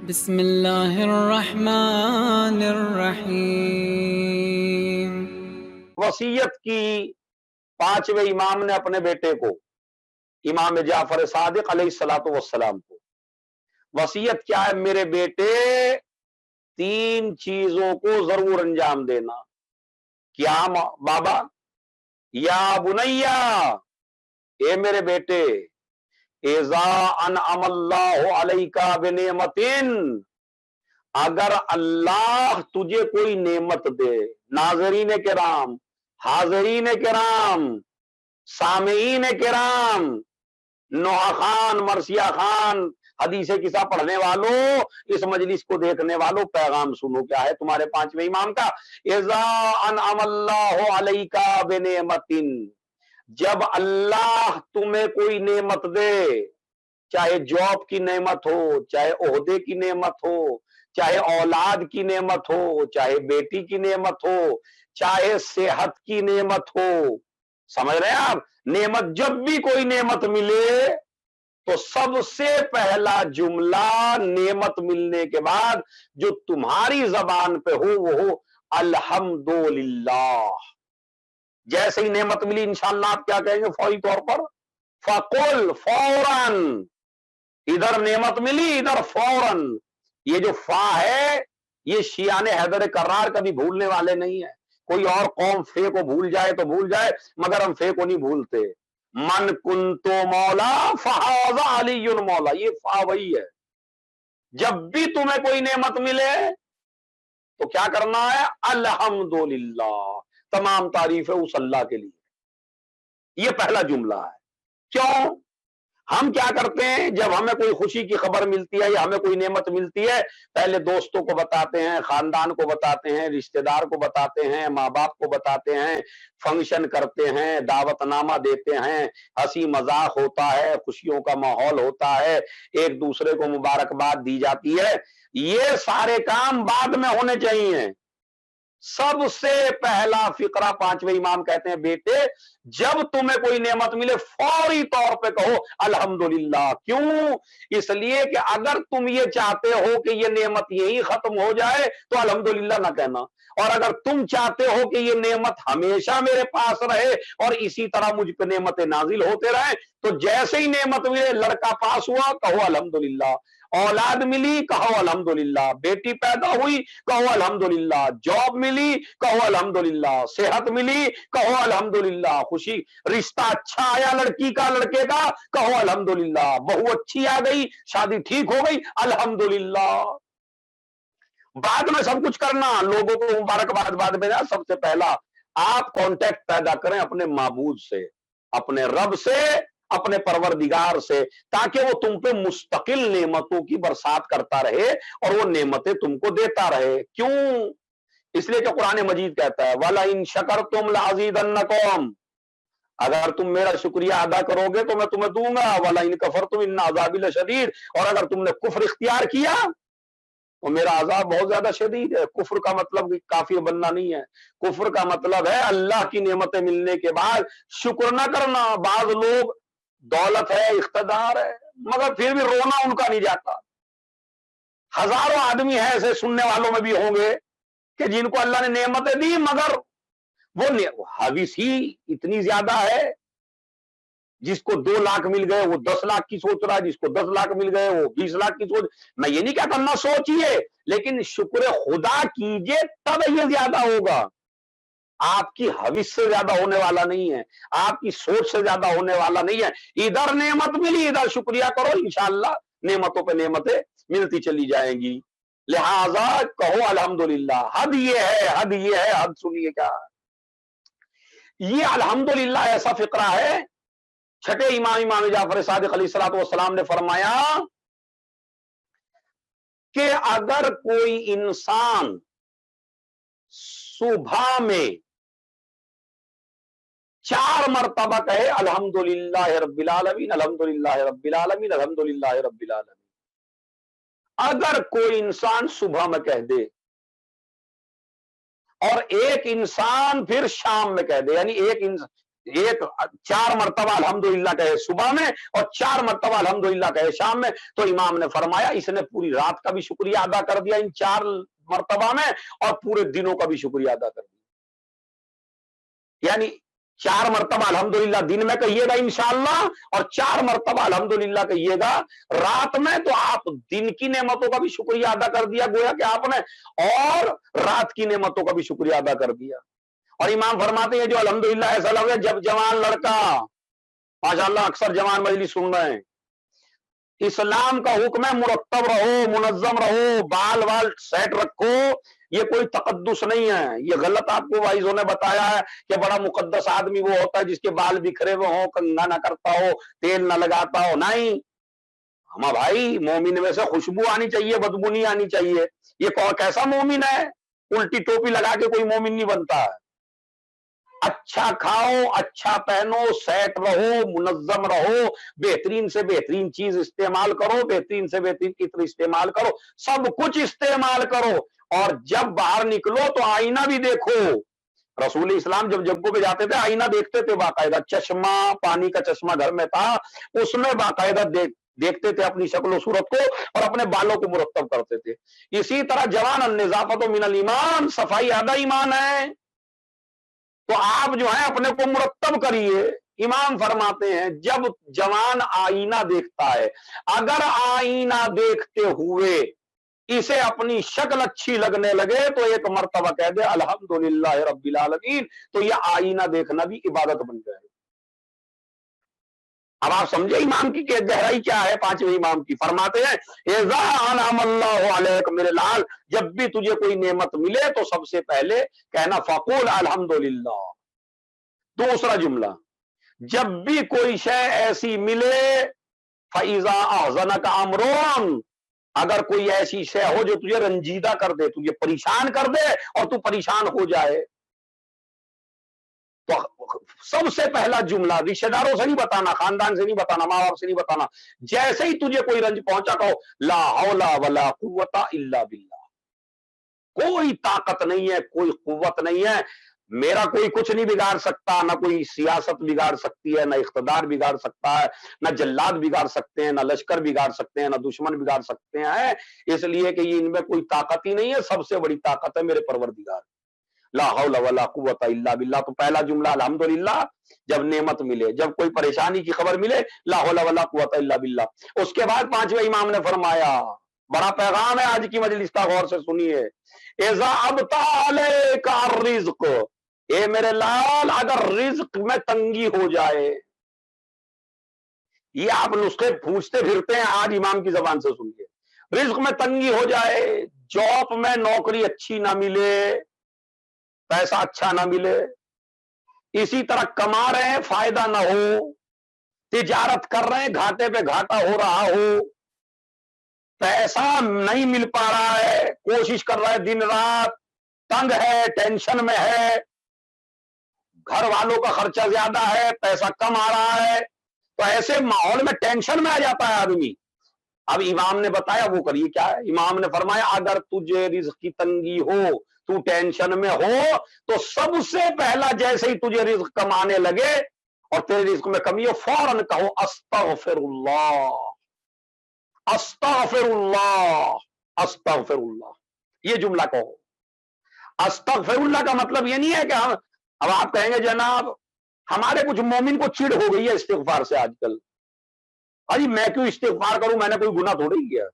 بسم اللہ الرحمن الرحیم۔ وصیت کی پانچویں امام نے اپنے بیٹے کو، امام جعفر صادق علیہ الصلوۃ والسلام کو وصیت کیا ہے؟ میرے بیٹے تین چیزوں کو ضرور انجام دینا۔ کیا بابا؟ یا بنیا، اے میرے بیٹے، اذا انعم اللہ علیک بنعمت، اگر اللہ تجھے کوئی نعمت دے، ناظرین کرام، حاضرین کرام، سامعین کرام، نوحہ خان، مرثیہ خان، حدیث قصہ پڑھنے والوں، اس مجلس کو دیکھنے والوں، پیغام سنو کیا ہے تمہارے پانچویں امام کا۔ اذا انعم اللہ علیک بنعمت، جب اللہ تمہیں کوئی نعمت دے، چاہے جاب کی نعمت ہو، چاہے عہدے کی نعمت ہو، چاہے اولاد کی نعمت ہو، چاہے بیٹی کی نعمت ہو، چاہے صحت کی نعمت ہو، سمجھ رہے ہیں آپ؟ نعمت جب بھی کوئی نعمت ملے تو سب سے پہلا جملہ نعمت ملنے کے بعد جو تمہاری زبان پہ ہو وہ ہو الحمدللہ۔ جیسے ہی نعمت ملی انشاءاللہ آپ کیا کہیں گے فوری طور پر؟ فقل، فوراً، ادھر نعمت ملی ادھر فوراً۔ یہ جو فا ہے یہ شیعان حیدر کرار کبھی بھولنے والے نہیں ہیں۔ کوئی اور قوم فے کو بھول جائے تو بھول جائے، مگر ہم فے کو نہیں بھولتے۔ من کنتو مولا فہذا علی مولا، یہ فا وہی ہے۔ جب بھی تمہیں کوئی نعمت ملے تو کیا کرنا ہے؟ الحمدللہ، تمام تعریف ہے اس اللہ کے لیے۔ یہ پہلا جملہ ہے۔ کیوں؟ ہم کیا کرتے ہیں جب ہمیں کوئی خوشی کی خبر ملتی ہے یا ہمیں کوئی نعمت ملتی ہے، پہلے دوستوں کو بتاتے ہیں، خاندان کو بتاتے ہیں، رشتہ دار کو بتاتے ہیں، ماں باپ کو بتاتے ہیں، فنکشن کرتے ہیں، دعوت نامہ دیتے ہیں، ہنسی مذاق ہوتا ہے، خوشیوں کا ماحول ہوتا ہے، ایک دوسرے کو مبارکباد دی جاتی ہے۔ یہ سارے کام بعد میں ہونے چاہیے۔ سب سے پہلا فقرہ پانچویں امام کہتے ہیں بیٹے جب تمہیں کوئی نعمت ملے فوری طور پہ کہو الحمدللہ۔ کیوں؟ اس لیے کہ اگر تم یہ چاہتے ہو کہ یہ نعمت یہی ختم ہو جائے تو الحمدللہ نہ کہنا، اور اگر تم چاہتے ہو کہ یہ نعمت ہمیشہ میرے پاس رہے اور اسی طرح مجھ پہ نعمتیں نازل ہوتے رہیں، تو جیسے ہی نعمت ملے، لڑکا پاس ہوا کہو الحمدللہ، اولاد ملی کہو الحمدللہ، بیٹی پیدا ہوئی کہو الحمدللہ، جاب ملی کہو الحمدللہ، صحت ملی کہو الحمدللہ، خوشی رشتہ اچھا آیا لڑکی کا لڑکے کا کہو الحمدللہ، بہو اچھی آ گئی، شادی ٹھیک ہو گئی الحمدللہ۔ بعد میں سب کچھ کرنا، لوگوں کو مبارکباد بعد میں، سب سے پہلا آپ کانٹیکٹ پیدا کریں اپنے معبود سے، اپنے رب سے، اپنے پروردگار سے، تاکہ وہ تم پہ مستقل نعمتوں کی برسات کرتا رہے اور وہ نعمتیں تم کو دیتا رہے۔ کیوں؟ اس لیے کہ قرآن مجید کہتا ہے وَلَئِن شَكَرْتُمْ لَأَزِيدَنَّكُمْ، اگر تم میرا شکریہ ادا کرو گے تو میں تمہیں دوں گا، وَلَئِن كَفَرْتُمْ إِنَّ عَذَابِي لَشَدِيدٌ، اور اگر تم نے کفر اختیار کیا تو میرا عذاب بہت زیادہ شدید ہے۔ کفر کا مطلب کافر بننا نہیں ہے، کفر کا مطلب ہے اللہ کی نعمتیں ملنے کے بعد شکر نہ کرنا۔ بعض لوگ دولت ہے، اقتدار ہے، مگر پھر بھی رونا ان کا نہیں جاتا۔ ہزاروں آدمی ہیں ایسے سننے والوں میں بھی ہوں گے کہ جن کو اللہ نے نعمتیں دی مگر وہ حوث ہی اتنی زیادہ ہے، جس کو 2 لاکھ مل گئے وہ 10 لاکھ کی سوچ رہا ہے، جس کو 10 لاکھ مل گئے وہ 20 لاکھ کی سوچ۔ میں یہ نہیں کہتا نہ سوچیے، لیکن شکر خدا کیجئے تب یہ زیادہ ہوگا۔ آپ کی حوث سے زیادہ ہونے والا نہیں ہے، آپ کی سوچ سے زیادہ ہونے والا نہیں ہے۔ ادھر نعمت ملی ادھر شکریہ کرو، انشاءاللہ نعمتوں پہ نعمتیں ملتی چلی جائیں گی۔ لہذا کہو الحمدللہ۔ حد یہ ہے، حد یہ ہے، حد سنیے کیا ہے۔ یہ الحمدللہ ایسا فقرہ ہے، چھٹے امام امام جعفر صادق علیہ الصلوۃ والسلام نے فرمایا کہ اگر کوئی انسان صبح میں 4 مرتبہ کہے الحمدللہ رب العالمین، الحمدللہ رب العالمین، الحمدللہ رب العالمین، اگر کوئی انسان صبح میں کہہ دے اور ایک انسان پھر شام میں کہہ دے، یعنی ایک 4 مرتبہ الحمدللہ کہے صبح میں اور 4 مرتبہ الحمدللہ کہے شام میں، تو امام نے فرمایا اس نے پوری رات کا بھی شکریہ ادا کر دیا ان 4 مرتبہ میں، اور پورے دنوں کا بھی شکریہ ادا کر دیا. یعنی 4 مرتبہ الحمدللہ دن میں کہیے گا انشاءاللہ، اور 4 مرتبہ الحمدللہ کہیے گا رات میں، تو آپ دن کی نعمتوں کا بھی شکریہ ادا کر دیا گویا کہ آپ نے، اور رات کی نعمتوں کا بھی شکریہ ادا کر دیا. اور امام فرماتے ہیں جو الحمدللہ ایسا لگ رہا ہے جب جوان لڑکا، ماشاءاللہ اکثر جوان مجلس سن رہے ہیں، اسلام کا حکم ہے مرتب رہو، منظم رہو، بال سیٹ رکھو، یہ کوئی تقدس نہیں ہے. یہ غلط آپ کو وائزوں نے بتایا ہے کہ بڑا مقدس آدمی وہ ہوتا ہے جس کے بال بکھرے ہوئے ہوں، کنگھا نہ کرتا ہو، تیل نہ لگاتا ہو. نہیں ہمارا بھائی، مومن میں سے خوشبو آنی چاہیے، بدبو نہیں آنی چاہیے. یہ کیسا مومن ہے؟ الٹی ٹوپی لگا کے کوئی مومن نہیں بنتا ہے. اچھا کھاؤ، اچھا پہنو، سیٹ رہو، منظم رہو، بہترین سے بہترین چیز استعمال کرو، بہترین سے بہترین عطر استعمال کرو، سب کچھ استعمال کرو. اور جب باہر نکلو تو آئینہ بھی دیکھو. رسول اسلام جب جگہوں پہ جاتے تھے آئینہ دیکھتے تھے باقاعدہ. چشمہ، پانی کا چشمہ گھر میں تھا، اس میں باقاعدہ دیکھتے تھے اپنی شکل و صورت کو اور اپنے بالوں کو مرتب کرتے تھے. اسی طرح جوان النظافت من الایمان، صفائی آدھا ایمان ہے. تو آپ جو ہے اپنے کو مرتب کریے. امام فرماتے ہیں جب جوان آئینہ دیکھتا ہے، اگر آئینہ دیکھتے ہوئے اسے اپنی شکل اچھی لگنے لگے تو ایک مرتبہ کہہ دے الحمدللہ رب العالمین، تو یہ آئینہ دیکھنا بھی عبادت بن جائے. اب آپ سمجھے امام کی کہ گہرائی کیا ہے. 5ویں امام کی فرماتے ہیں اذا انعم اللہ علیک، میرے لال جب بھی تجھے کوئی نعمت ملے تو سب سے پہلے کہنا فقول الحمدللہ. دوسرا جملہ، جب بھی کوئی شے ایسی ملے فَإِذَا أَحْزَنَكَ أَمْرٌ، اگر کوئی ایسی شے ہو جو تجھے رنجیدہ کر دے، تجھے پریشان کر دے اور تو پریشان ہو جائے، تو سب سے پہلا جملہ رشتہ داروں سے نہیں بتانا، خاندان سے نہیں بتانا، ماں باپ سے نہیں بتانا. جیسے ہی تجھے کوئی رنج پہنچا کہو لا حول ولا قوت الا باللہ. کوئی طاقت نہیں ہے، کوئی قوت نہیں ہے، میرا کوئی کچھ نہیں بگاڑ سکتا، نہ کوئی سیاست بگاڑ سکتی ہے، نہ اقتدار بگاڑ سکتا ہے، نہ جلاد بگاڑ سکتے ہیں، نہ لشکر بگاڑ سکتے ہیں، نہ دشمن بگاڑ سکتے ہیں. اس لیے کہ یہ ان میں کوئی طاقت ہی نہیں ہے. سب سے بڑی طاقت ہے میرے پروردگار. لا حول ولا قوت الا باللہ. تو پہلا جملہ الحمدللہ جب نعمت ملے، جب کوئی پریشانی کی خبر ملے لا حول ولا قوت الا باللہ. اس کے بعد 5ویں امام نے فرمایا، بڑا پیغام ہے آج کی مجلس کا، غور سے سنیے. اذا ابطا علیک الرزق، اے میرے لال اگر رزق میں تنگی ہو جائے. یہ آپ نسخے پوچھتے پھرتے ہیں، آج امام کی زبان سے سنیے. رزق میں تنگی ہو جائے، جاب میں نوکری اچھی نہ ملے، پیسہ اچھا نہ ملے، اسی طرح کما رہے ہیں فائدہ نہ ہو، تجارت کر رہے ہیں گھاٹے پہ گھاٹا ہو رہا ہو، پیسہ نہیں مل پا رہا ہے، کوشش کر رہا ہے دن رات، تنگ ہے، ٹینشن میں ہے، گھر والوں کا خرچہ زیادہ ہے، پیسہ کم آ رہا ہے، تو ایسے ماحول میں ٹینشن میں آ جاتا ہے آدمی. اب امام نے بتایا وہ کریے کیا ہے. امام نے فرمایا اگر تجھے رزق کی تنگی ہو، تو ٹینشن میں ہو، تو سب سے پہلا جیسے ہی تجھے رزق کم آنے لگے اور تیرے رزق میں کمی ہو، فوراً کہو استغفر اللہ، استغفر اللہ، استغفر اللہ. یہ جملہ کہو. استغفر اللہ کا مطلب یہ نہیں ہے کہ ہم، اب آپ کہیں گے جناب ہمارے کچھ مومن کو چڑ ہو گئی ہے استغفار سے آج کل. ارے میں کیوں استغفار کروں، میں نے کوئی گناہ تھوڑی کیا.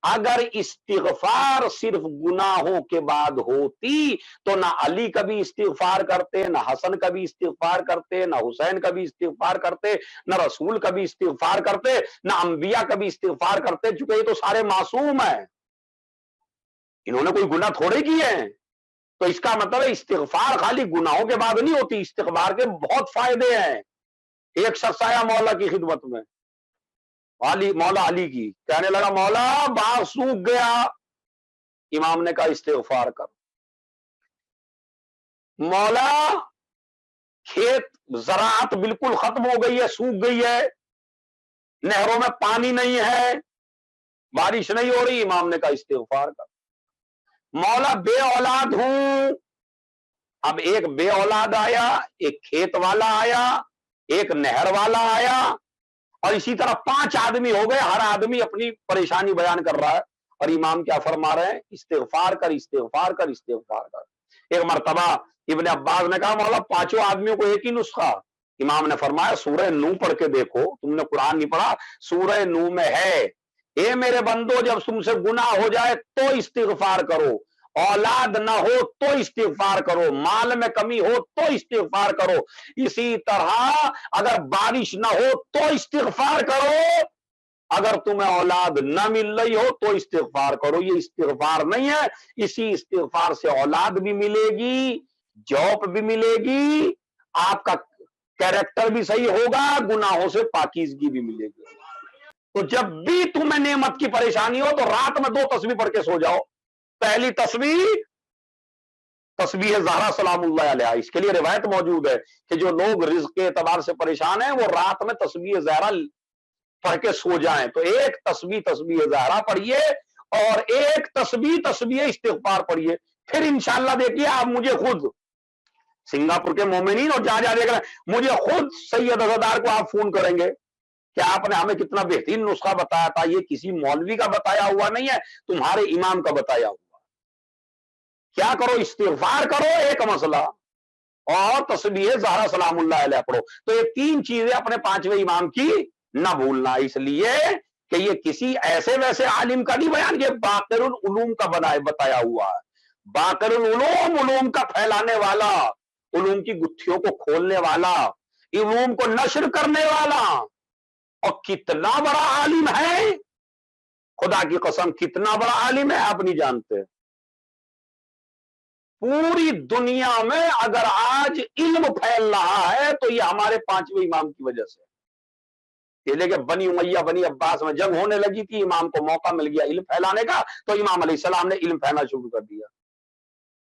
اگر استغفار صرف گناہوں کے بعد ہوتی تو نہ علی کبھی استغفار کرتے، نہ حسن کبھی استغفار کرتے، نہ حسین کبھی استغفار کرتے، نہ رسول کبھی استغفار کرتے، نہ انبیاء کبھی استغفار کرتے، چونکہ یہ تو سارے معصوم ہیں، انہوں نے کوئی گناہ تھوڑے کیے ہیں. تو اس کا مطلب ہے استغفار خالی گناہوں کے بعد نہیں ہوتی، استغفار کے بہت فائدے ہیں. ایک شخص آیا مولا کی خدمت میں، مولا علی کی، کہنے لگا مولا باغ سوکھ گیا. امام نے کہا استغفار کر. مولا کھیت زراعت بالکل ختم ہو گئی ہے، سوکھ گئی ہے، نہروں میں پانی نہیں ہے، بارش نہیں ہو رہی. امام نے کہا استغفار کر. مولا بے اولاد ہوں، اب ایک بے اولاد آیا، ایک کھیت والا آیا، ایک نہر والا آیا، اور اسی طرح 5 آدمی ہو گئے، ہر آدمی اپنی پریشانی بیان کر رہا ہے، اور امام کیا فرما رہے ہیں؟ استغفار کر، استغفار کر، استغفار کر۔ ایک مرتبہ ابن عباس نے کہا مولا 5 آدمیوں کو ایک ہی نسخہ؟ امام نے فرمایا سورہ نو پڑھ کے دیکھو، تم نے قرآن نہیں پڑھا، سورہ نو میں ہے، اے میرے بندو جب تم سے گناہ ہو جائے تو استغفار کرو، اولاد نہ ہو تو استغفار کرو، مال میں کمی ہو تو استغفار کرو، اسی طرح اگر بارش نہ ہو تو استغفار کرو، اگر تمہیں اولاد نہ مل رہی ہو تو استغفار کرو۔ یہ استغفار نہیں ہے، اسی استغفار سے اولاد بھی ملے گی، جاب بھی ملے گی، آپ کا کیریکٹر بھی صحیح ہوگا، گناہوں سے پاکیزگی بھی ملے گی۔ تو جب بھی تمہیں نعمت کی پریشانی ہو تو رات میں 2 تسبیح پڑھ کے سو جاؤ۔ پہلی تسبیح تسبیح زہرا سلام اللہ علیہ، اس کے لیے روایت موجود ہے کہ جو لوگ رزق کے اعتبار سے پریشان ہیں وہ رات میں تسبیح زہرا پڑھ کے سو جائیں۔ تو ایک تسبیح زہرا پڑھیے اور ایک تسبیح استغفار پڑھیے، پھر انشاءاللہ دیکھیے آپ مجھے خود سنگاپور کے مومنین اور جہاں دیکھ رہے ہیں، مجھے خود سید عزادار کو آپ فون کریں گے کہ آپ نے ہمیں کتنا بہترین نسخہ بتایا تھا، یہ کسی مولوی کا بتایا ہوا نہیں ہے، تمہارے امام کا بتایا ہوا۔ کیا کرو؟ استغفار کرو، ایک مسئلہ، اور تسبیح زہرا سلام اللہ علیہ پڑھو۔ تو یہ 3 چیزیں اپنے 5ویں امام کی نہ بھولنا، اس لیے کہ یہ کسی ایسے ویسے عالم کا نہیں بیان، یہ باقر العلوم کا بتایا ہوا ہے۔ باقر العلوم، علوم کا پھیلانے والا، علوم کی گتھیوں کو کھولنے والا، علوم کو نشر کرنے والا، اور کتنا بڑا عالم ہے، خدا کی قسم کتنا بڑا عالم ہے آپ نہیں جانتے۔ پوری دنیا میں اگر آج علم پھیل رہا ہے تو یہ ہمارے 5ویں امام کی وجہ سے۔ یہ لے کہ بنی امیہ بنی عباس میں جنگ ہونے لگی تھی، امام کو موقع مل گیا علم پھیلانے کا، تو امام علیہ السلام نے علم پھیلانا شروع کر دیا۔